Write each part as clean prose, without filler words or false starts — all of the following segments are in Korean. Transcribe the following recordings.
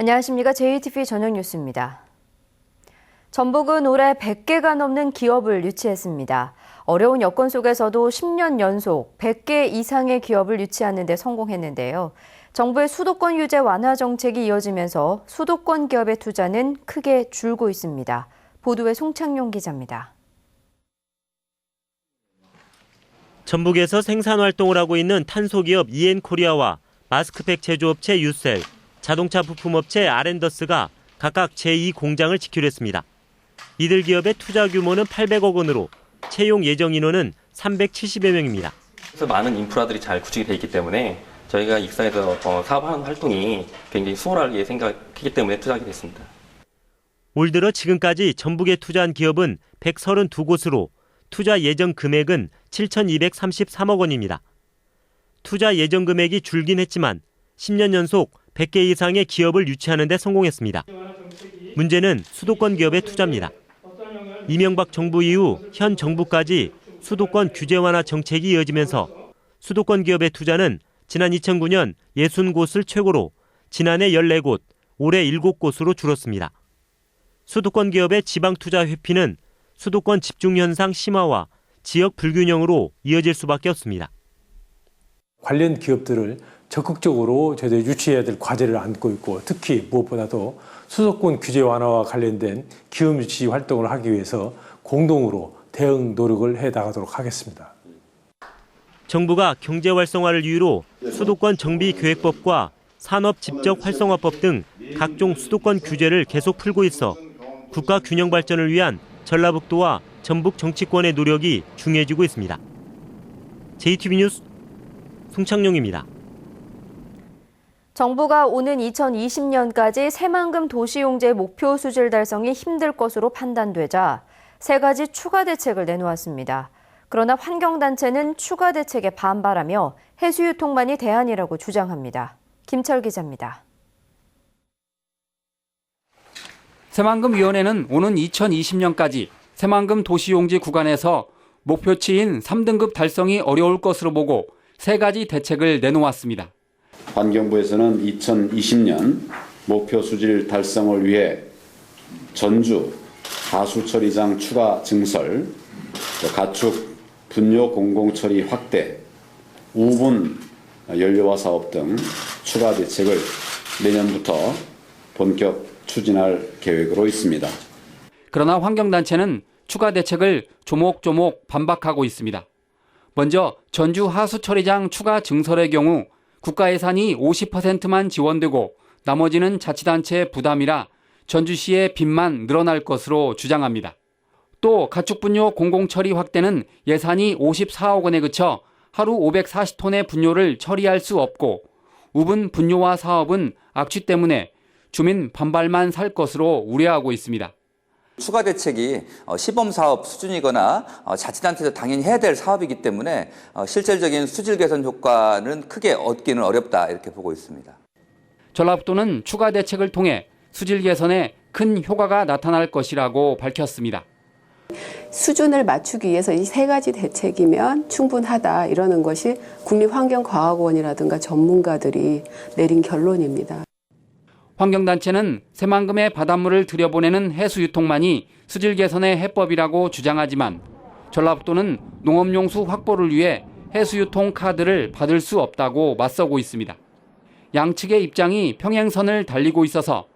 안녕하십니까. JTBC 저녁 뉴스입니다. 전북은 올해 100개가 넘는 기업을 유치했습니다. 어려운 여건 속에서도 10년 연속 100개 이상의 기업을 유치하는 데 성공했는데요. 정부의 수도권 규제 완화 정책이 이어지면서 수도권 기업의 투자는 크게 줄고 있습니다. 보도에 송창용 기자입니다. 전북에서 생산 활동을 하고 있는 탄소기업 이엔코리아와 마스크팩 제조업체 유셀, 자동차 부품업체 아렌더스가 각각 제2공장을 지키려 했습니다. 이들 기업의 투자 규모는 800억 원으로 채용 예정 인원은 370여 명입니다. 그래서 많은 인프라들이 잘 구축이 돼 있기 때문에 저희가 익산에서 사업하는 활동이 굉장히 수월하게 생각했기 때문에 투자하게 됐습니다. 올 들어 지금까지 전북에 투자한 기업은 132곳으로 투자 예정 금액은 7,233억 원입니다. 투자 예정 금액이 줄긴 했지만 10년 연속 100개 이상의 기업을 유치하는 데 성공했습니다. 문제는 수도권 기업의 투자입니다. 이명박 정부 이후 현 정부까지 수도권 규제 완화 정책이 이어지면서 수도권 기업의 투자는 지난 2009년 60곳을 최고로 지난해 14곳, 올해 7곳으로 줄었습니다. 수도권 기업의 지방 투자 회피는 수도권 집중 현상 심화와 지역 불균형으로 이어질 수밖에 없습니다. 관련 기업들을 적극적으로 저희들이 유치해야 될 과제를 안고 있고, 특히 무엇보다도 수도권 규제 완화와 관련된 기업 유치 활동을 하기 위해서 공동으로 대응 노력을 해나가도록 하겠습니다. 정부가 경제 활성화를 이유로 수도권 정비계획법과 산업집적활성화법 등 각종 수도권 규제를 계속 풀고 있어 국가 균형 발전을 위한 전라북도와 전북 정치권의 노력이 중요해지고 있습니다. JTBC 뉴스 송창용입니다. 정부가 오는 2020년까지 새만금 도시용재 목표 수질 달성이 힘들 것으로 판단되자 세 가지 추가 대책을 내놓았습니다. 그러나 환경단체는 추가 대책에 반발하며 해수유통만이 대안이라고 주장합니다. 김철 기자입니다. 새만금위원회는 오는 2020년까지 새만금 도시용지 구간에서 목표치인 3등급 달성이 어려울 것으로 보고 세 가지 대책을 내놓았습니다. 환경부에서는 2020년 목표 수질 달성을 위해 전주 하수처리장 추가 증설, 가축 분뇨 공공처리 확대, 우분 연료화 사업 등 추가 대책을 내년부터 본격 추진할 계획으로 있습니다. 그러나 환경단체는 추가 대책을 조목조목 반박하고 있습니다. 먼저 전주 하수처리장 추가 증설의 경우 국가 예산이 50%만 지원되고 나머지는 자치단체 부담이라 전주시의 빚만 늘어날 것으로 주장합니다. 또 가축분뇨 공공처리 확대는 예산이 54억 원에 그쳐 하루 540톤의 분뇨를 처리할 수 없고 우분 분뇨화 사업은 악취 때문에 주민 반발만 살 것으로 우려하고 있습니다. 추가 대책이 시범사업 수준이거나 자치단체에서 당연히 해야 될 사업이기 때문에 실질적인 수질 개선 효과는 크게 얻기는 어렵다 이렇게 보고 있습니다. 전라북도는 추가 대책을 통해 수질 개선에 큰 효과가 나타날 것이라고 밝혔습니다. 수준을 맞추기 위해서 이 세 가지 대책이면 충분하다 이러는 것이 국립환경과학원이라든가 전문가들이 내린 결론입니다. 환경단체는 새만금의 바닷물을 들여보내는 해수유통만이 수질 개선의 해법이라고 주장하지만 전라북도는 농업용수 확보를 위해 해수유통 카드를 받을 수 없다고 맞서고 있습니다. 양측의 입장이 평행선을 달리고 있어서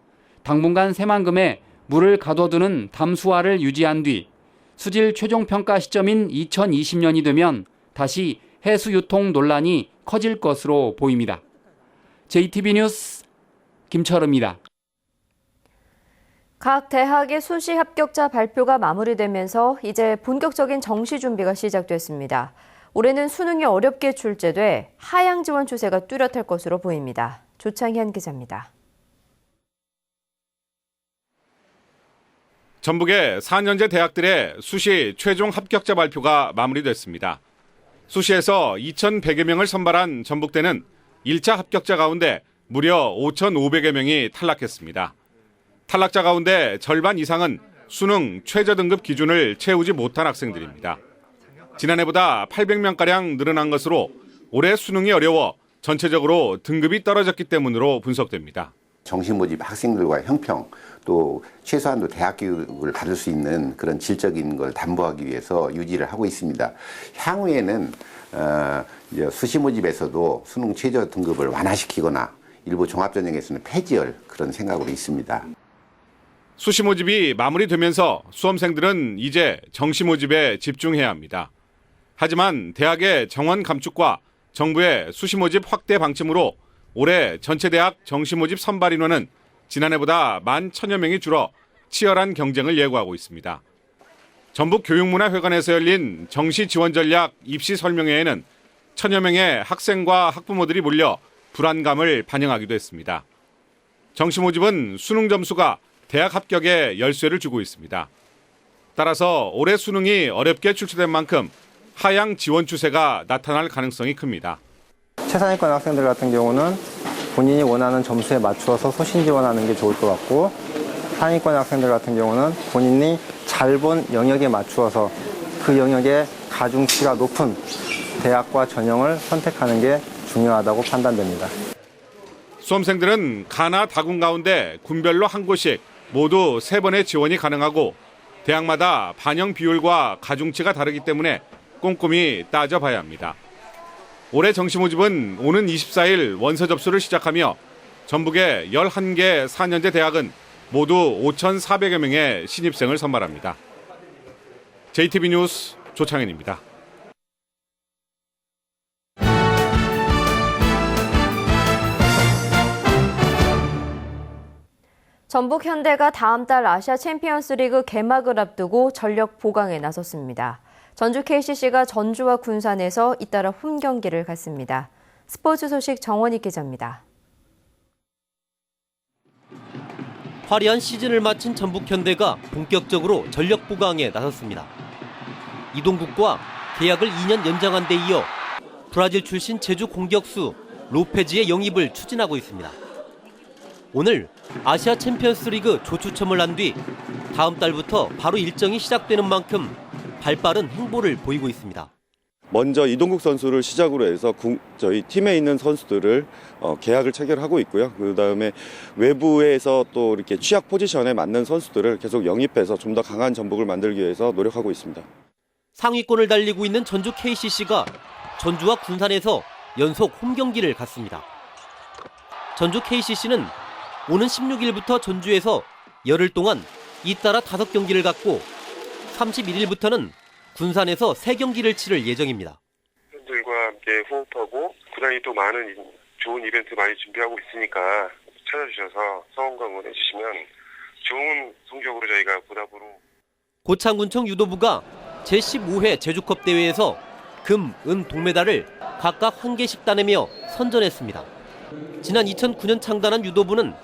당분간 새만금에 물을 가둬두는 담수화를 유지한 뒤 수질 최종 평가 시점인 2020년이 되면 다시 해수유통 논란이 커질 것으로 보입니다. JTBC 뉴스 김철우입니다. 각 대학의 수시 합격자 발표가 마무리되면서 이제 본격적인 정시 준비가 시작됐습니다. 올해는 수능이 어렵게 출제돼 하향 지원 추세가 뚜렷할 것으로 보입니다. 조창현 기자입니다. 전북의 4년제 대학들의 수시 최종 합격자 발표가 마무리됐습니다. 수시에서 2,100여 명을 선발한 전북대는 1차 합격자 가운데 무려 5,500여 명이 탈락했습니다. 탈락자 가운데 절반 이상은 수능 최저등급 기준을 채우지 못한 학생들입니다. 지난해보다 800명가량 늘어난 것으로 올해 수능이 어려워 전체적으로 등급이 떨어졌기 때문으로 분석됩니다. 정시 모집 학생들과 형평, 또 최소한도 대학 교육을 받을 수 있는 그런 질적인 걸 담보하기 위해서 유지를 하고 있습니다. 향후에는 이제 수시 모집에서도 수능 최저 등급을 완화시키거나 일부 종합전형에서는 폐지할 그런 생각으로 있습니다. 수시 모집이 마무리되면서 수험생들은 이제 정시 모집에 집중해야 합니다. 하지만 대학의 정원 감축과 정부의 수시 모집 확대 방침으로 올해 전체 대학 정시 모집 선발 인원은 지난해보다 11,000여 명이 줄어 치열한 경쟁을 예고하고 있습니다. 전북교육문화회관에서 열린 정시 지원 전략 입시 설명회에는 1,000여 명의 학생과 학부모들이 몰려 불안감을 반영하기도 했습니다. 정시 모집은 수능 점수가 대학 합격에 열쇠를 주고 있습니다. 따라서 올해 수능이 어렵게 출제된 만큼 하향 지원 추세가 나타날 가능성이 큽니다. 최상위권 학생들 같은 경우는 본인이 원하는 점수에 맞추어서 소신 지원하는 게 좋을 것 같고, 상위권 학생들 같은 경우는 본인이 잘 본 영역에 맞추어서 그 영역의 가중치가 높은 대학과 전형을 선택하는 게 중요하다고 판단됩니다. 수험생들은 가나 다군 가운데 군별로 한 곳씩 모두 3번의 지원이 가능하고 대학마다 반영 비율과 가중치가 다르기 때문에 꼼꼼히 따져봐야 합니다. 올해 정시 모집은 오는 24일 원서 접수를 시작하며 전북의 11개 4년제 대학은 모두 5,400여 명의 신입생을 선발합니다. JTB 뉴스 조창현입니다. 전북 현대가 다음 달 아시아 챔피언스리그 개막을 앞두고 전력 보강에 나섰습니다. 전주 KCC가 전주와 군산에서 잇따라 홈 경기를 갖습니다. 스포츠 소식 정원익 기자입니다. 화려한 시즌을 마친 전북 현대가 본격적으로 전력 보강에 나섰습니다. 이동국과 계약을 2년 연장한 데 이어 브라질 출신 제주 공격수 로페즈의 영입을 추진하고 있습니다. 오늘 아시아 챔피언스리그 조추첨을 한 뒤 다음 달부터 바로 일정이 시작되는 만큼 발빠른 행보를 보이고 있습니다. 먼저 이동국 선수를 시작으로 해서 저희 팀에 있는 선수들을 계약을 체결하고 있고요. 그다음에 외부에서 또 이렇게 취약 포지션에 맞는 선수들을 계속 영입해서 좀 더 강한 전북을 만들기 위해서 노력하고 있습니다. 상위권을 달리고 있는 전주 KCC가 전주와 군산에서 연속 홈 경기를 갖습니다. 전주 KCC는 오는 16일부터 전주에서 열흘 동안 잇따라 5경기를 갖고 31일부터는 군산에서 3경기를 치를 예정입니다. 팬들과 함께 호흡하고 구단이 또 많은 좋은 이벤트 많이 준비하고 있으니까 찾아주셔서 성원과 응원해 주시면 좋은 성적으로 저희가 보답으로. 고창군청 유도부가 제15회 제주컵 대회에서 금, 은, 동메달을 각각 1개씩 따내며 선전했습니다. 지난 2009년 창단한 유도부는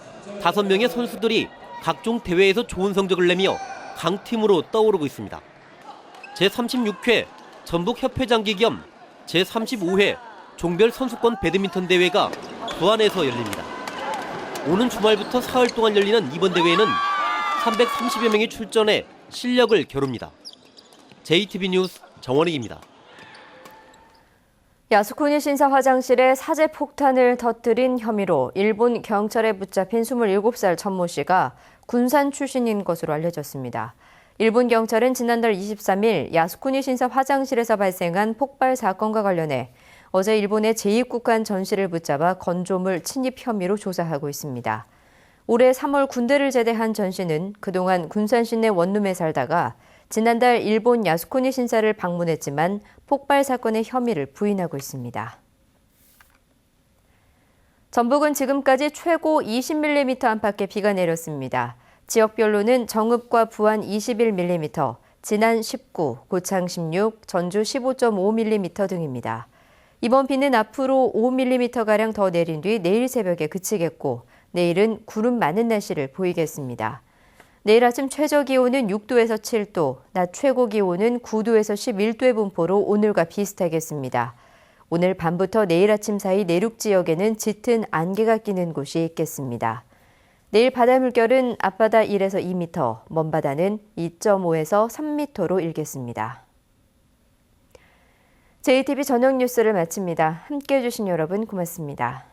5명의 선수들이 각종 대회에서 좋은 성적을 내며 강팀으로 떠오르고 있습니다. 제36회 전북협회장기 겸 제35회 종별 선수권 배드민턴 대회가 부안에서 열립니다. 오는 주말부터 사흘 동안 열리는 이번 대회에는 330여 명이 출전해 실력을 겨룹니다. JTB 뉴스 정원익입니다. 야스쿠니 신사 화장실에 사제 폭탄을 터뜨린 혐의로 일본 경찰에 붙잡힌 27살 천모 씨가 군산 출신인 것으로 알려졌습니다. 일본 경찰은 지난달 23일 야스쿠니 신사 화장실에서 발생한 폭발 사건과 관련해 어제 일본의 제2국한 전 씨를 붙잡아 건조물 침입 혐의로 조사하고 있습니다. 올해 3월 군대를 제대한 전 씨는 그동안 군산 시내 원룸에 살다가 지난달 일본 야스쿠니 신사를 방문했지만 폭발 사건의 혐의를 부인하고 있습니다. 전북은 지금까지 최고 20mm 안팎의 비가 내렸습니다. 지역별로는 정읍과 부안 21mm, 진안 19, 고창 16, 전주 15.5mm 등입니다. 이번 비는 앞으로 5mm가량 더 내린 뒤 내일 새벽에 그치겠고 내일은 구름 많은 날씨를 보이겠습니다. 내일 아침 최저 기온은 6도에서 7도, 낮 최고 기온은 9도에서 11도의 분포로 오늘과 비슷하겠습니다. 오늘 밤부터 내일 아침 사이 내륙 지역에는 짙은 안개가 끼는 곳이 있겠습니다. 내일 바다 물결은 앞바다 1에서 2m, 먼바다는 2.5에서 3m로 일겠습니다. JTB 저녁 뉴스를 마칩니다. 함께해 주신 여러분 고맙습니다.